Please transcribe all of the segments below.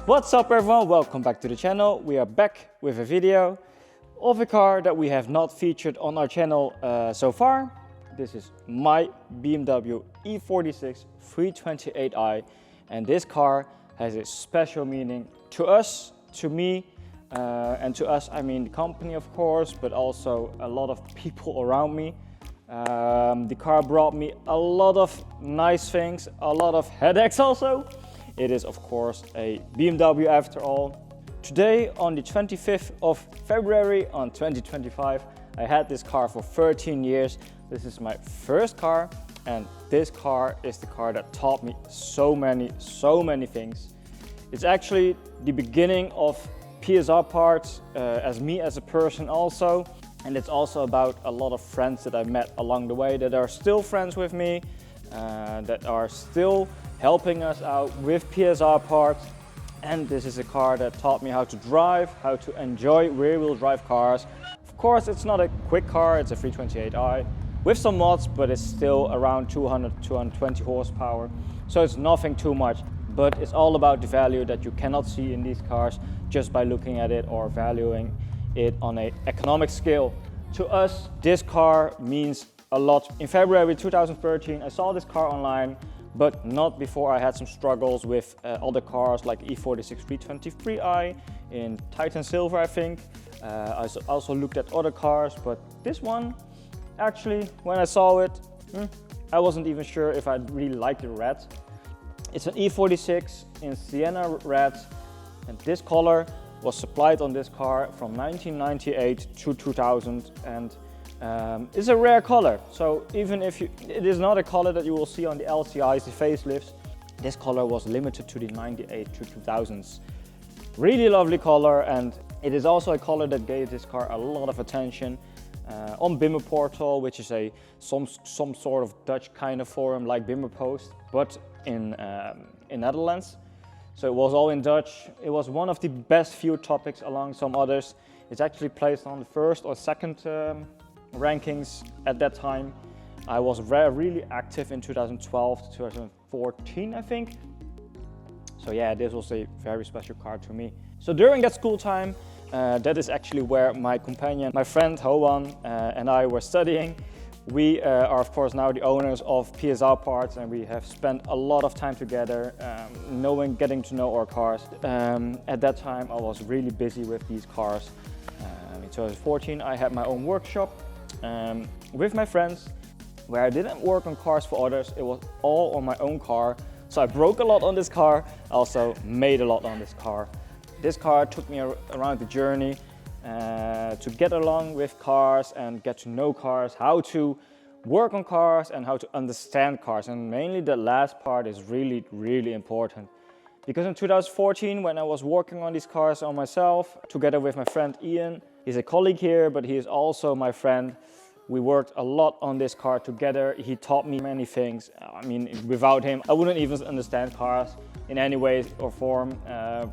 What's up everyone, welcome back to the channel. We are back with a video of a car that we have not featured on our channel so far. This is my BMW E46 328i, and this car has a special meaning to us, to me, and to us I mean the company of course, but also a lot of people around me. The car brought me a lot of nice things, a lot of headaches also. It is of course a BMW after all. Today on the 25th of February on 2025, I had this car for 13 years. This is my first car, and this car is the car that taught me so many things. It's actually the beginning of PSR parts as me as a person also. And it's also about a lot of friends that I met along the way that are still friends with me, that are still helping us out with PSR parts. And this is a car that taught me how to drive, how to enjoy rear-wheel drive cars. Of course, it's not a quick car, it's a 328i with some mods, but it's still around 220 horsepower. So it's nothing too much, but it's all about the value that you cannot see in these cars just by looking at it or valuing it on an economic scale. To us, this car means a lot. In February 2013, I saw this car online, but not before I had some struggles with other cars like E46 323i in Titan Silver, I think. I also looked at other cars, but this one, actually, when I saw it, I wasn't even sure if I really liked the red. It's an E46 in Sienna red, and this color was supplied on this car from 1998 to 2000, and it's a rare color. So even if it is not a color that you will see on the LCIs, the facelifts, this color was limited to the 98 to 2000s. Really lovely color, and it is also a color that gave this car a lot of attention on Bimmer Portal, which is some sort of Dutch kind of forum like Bimmer Post, but in Netherlands. So it was all in Dutch. It was one of the best viewed topics along some others. It's actually placed on the first or second rankings at that time. I was really active in 2012 to 2014, I think. So yeah, this was a very special car to me. So during that school time, that is actually where my companion, my friend Hoan, and I were studying. We are of course now the owners of PSR Parts, and we have spent a lot of time together, getting to know our cars. At that time I was really busy with these cars. In 2014 I had my own workshop with my friends, where I didn't work on cars for others, it was all on my own car. So I broke a lot on this car, also made a lot on this car. This car took me around the journey to get along with cars and get to know cars, how to work on cars and how to understand cars. And mainly the last part is really important. Because in 2014, when I was working on these cars on myself, together with my friend Ian, he's a colleague here, but he is also my friend. We worked a lot on this car together. He taught me many things. I mean, without him, I wouldn't even understand cars in any way or form.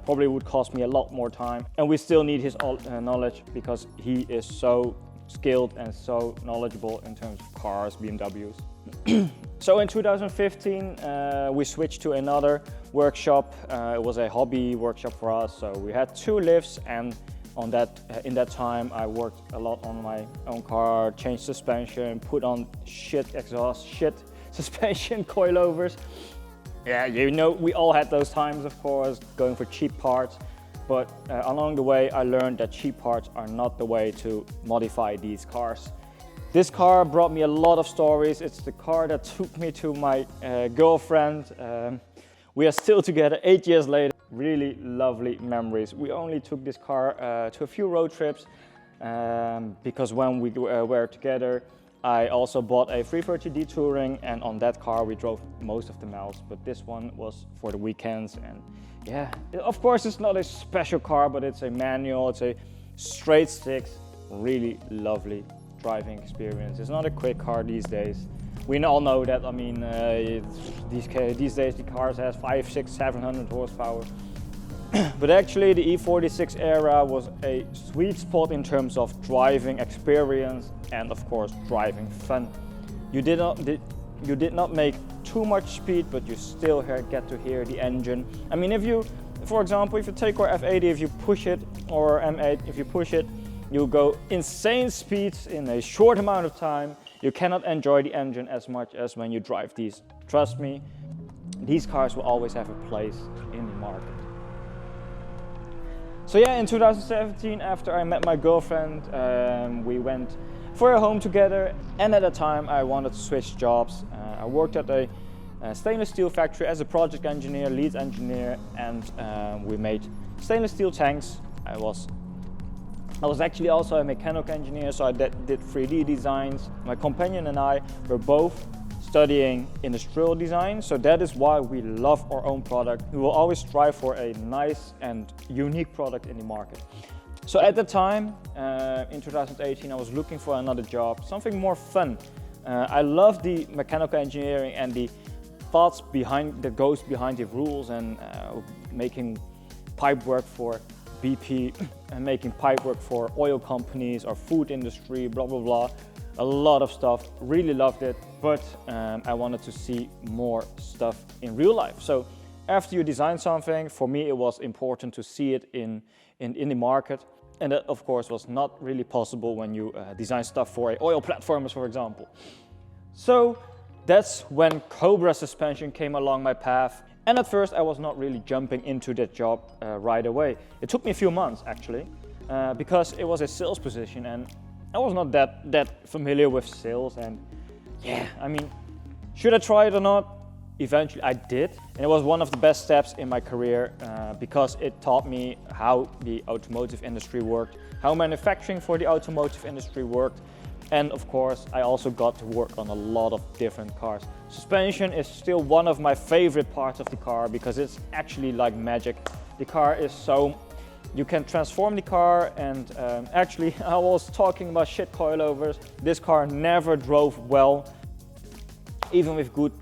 Probably would cost me a lot more time. And we still need his knowledge because he is so skilled and so knowledgeable in terms of cars, BMWs. So in 2015, we switched to another workshop. It was a hobby workshop for us. So we had 2 lifts, and in that time I worked a lot on my own car, changed suspension, put on shit exhaust, shit suspension coilovers. Yeah, you know, we all had those times, of course, going for cheap parts. But along the way I learned that cheap parts are not the way to modify these cars. This car brought me a lot of stories. It's the car that took me to my girlfriend. We are still together 8 years later. Really lovely memories. We only took this car to a few road trips because when we were together, I also bought a 330D Touring, and on that car we drove most of the miles, but this one was for the weekends. And yeah, of course it's not a special car, but it's a manual, it's a straight six, really lovely driving experience. It's not a quick car these days. We all know that. I mean, these days the cars has 500, 600, 700 horsepower. But actually the E46 era was a sweet spot in terms of driving experience and of course driving fun. You did not make too much speed, but you still get to hear the engine. I mean, if you For example, if you take our F80, if you push it, or M8, if you push it, you go insane speeds in a short amount of time. You cannot enjoy the engine as much as when you drive these. Trust me, these cars will always have a place in the market. So yeah, in 2017, after I met my girlfriend, we went for a home together, and at the time I wanted to switch jobs. I worked at a stainless steel factory as a project engineer, lead engineer, and we made stainless steel tanks. I was actually also a mechanical engineer, so I did 3D designs. My companion and I were both studying industrial design, so that is why we love our own product. We will always strive for a nice and unique product in the market. So at the time, in 2018, I was looking for another job, something more fun. I love the mechanical engineering and the thoughts that goes behind the rules, and making pipe work for BP and making pipe work for oil companies or food industry, blah, blah, blah. A lot of stuff, really loved it, but I wanted to see more stuff in real life. So after you design something, for me it was important to see it in the market. And that of course was not really possible when you design stuff for oil platforms, for example. So that's when Cobra suspension came along my path. And at first I was not really jumping into that job right away. It took me a few months actually, because it was a sales position and I was not that familiar with sales. And yeah, I mean, should I try it or not? Eventually I did, and it was one of the best steps in my career because it taught me how the automotive industry worked, how manufacturing for the automotive industry worked, and of course I also got to work on a lot of different cars. Suspension is still one of my favorite parts of the car because it's actually like magic. The car is so, you can transform the car, and actually I was talking about shit coilovers. This car never drove well, even with good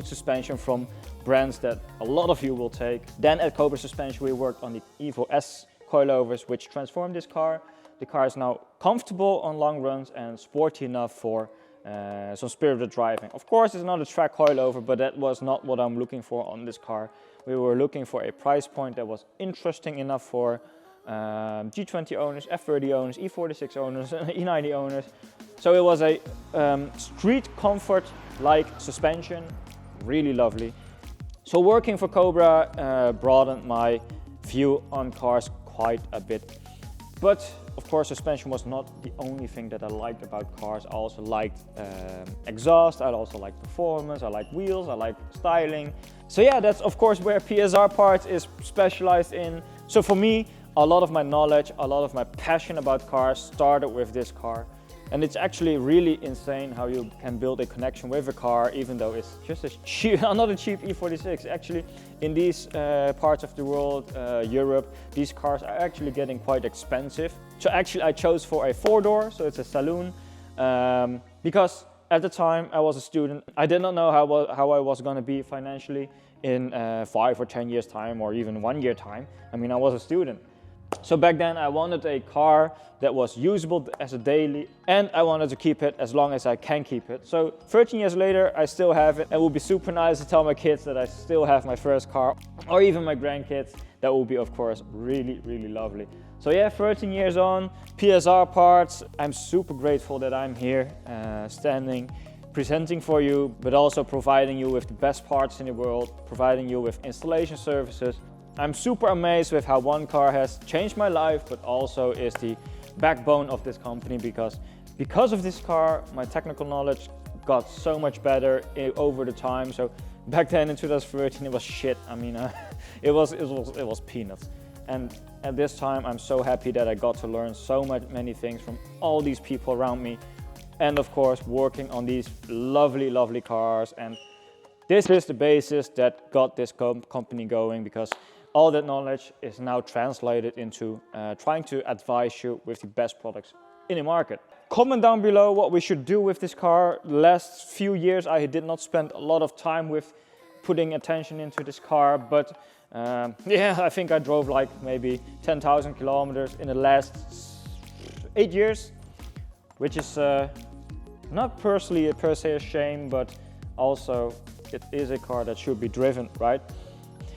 suspension from brands that a lot of you will take. Then at Cobra Suspension we worked on the Evo S coilovers, which transformed this car. The car is now comfortable on long runs and sporty enough for some spirited driving. Of course it's not a track coilover, but that was not what I'm looking for on this car. We were looking for a price point that was interesting enough for G20 owners, F30 owners, E46 owners, E90 owners. So it was a street comfort like suspension. Really lovely. So working for Cobra broadened my view on cars quite a bit. But of course suspension was not the only thing that I liked about cars. I also liked exhaust, I also liked performance, I liked wheels, I liked styling. So yeah, that's of course where PSR parts is specialized in. So for me, a lot of my knowledge, a lot of my passion about cars started with this car. And it's actually really insane how you can build a connection with a car, even though it's just a cheap, another cheap E46. Actually, in these parts of the world, Europe, these cars are actually getting quite expensive. So actually I chose for a 4-door, so it's a saloon, because at the time I was a student. I did not know how I was going to be financially in 5 or 10 years time, or even 1 year time. I mean, I was a student. So back then I wanted a car that was usable as a daily, and I wanted to keep it as long as I can keep it. So 13 years later I still have it. It would be super nice to tell my kids that I still have my first car, or even my grandkids. That would be of course really, really lovely. So yeah, 13 years on, PSR parts. I'm super grateful that I'm here standing, presenting for you, but also providing you with the best parts in the world, providing you with installation services. I'm super amazed with how one car has changed my life, but also is the backbone of this company, because of this car, my technical knowledge got so much better over the time. So back then in 2013, it was shit. I mean, it was peanuts. And at this time, I'm so happy that I got to learn so many things from all these people around me. And of course, working on these lovely, lovely cars. And this is the basis that got this company going, because all that knowledge is now translated into trying to advise you with the best products in the market. Comment down below what we should do with this car. The last few years I did not spend a lot of time with putting attention into this car, but yeah, I think I drove like maybe 10,000 kilometers in the last 8 years, which is not per se a shame, but also it is a car that should be driven, right?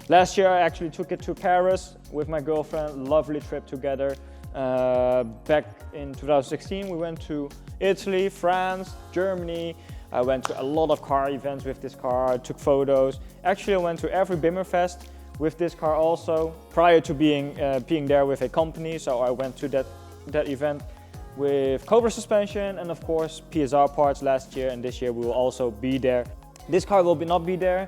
Last year I actually took it to Paris with my girlfriend, lovely trip together. Back in 2016 we went to Italy, France, Germany. I went to a lot of car events with this car, I took photos. Actually I went to every Bimmerfest with this car also, prior to being there with a company. So I went to that event with Cobra suspension and of course PSR parts last year, and this year we will also be there. This car will not be there,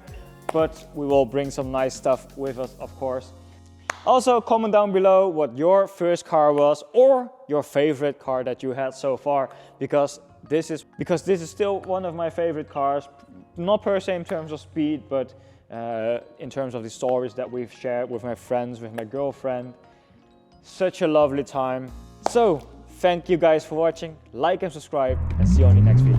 but we will bring some nice stuff with us, of course. Also comment down below what your first car was or your favorite car that you had so far, because this is still one of my favorite cars, not per se in terms of speed, but in terms of the stories that we've shared with my friends, with my girlfriend. Such a lovely time. So thank you guys for watching, like and subscribe, and see you on the next video.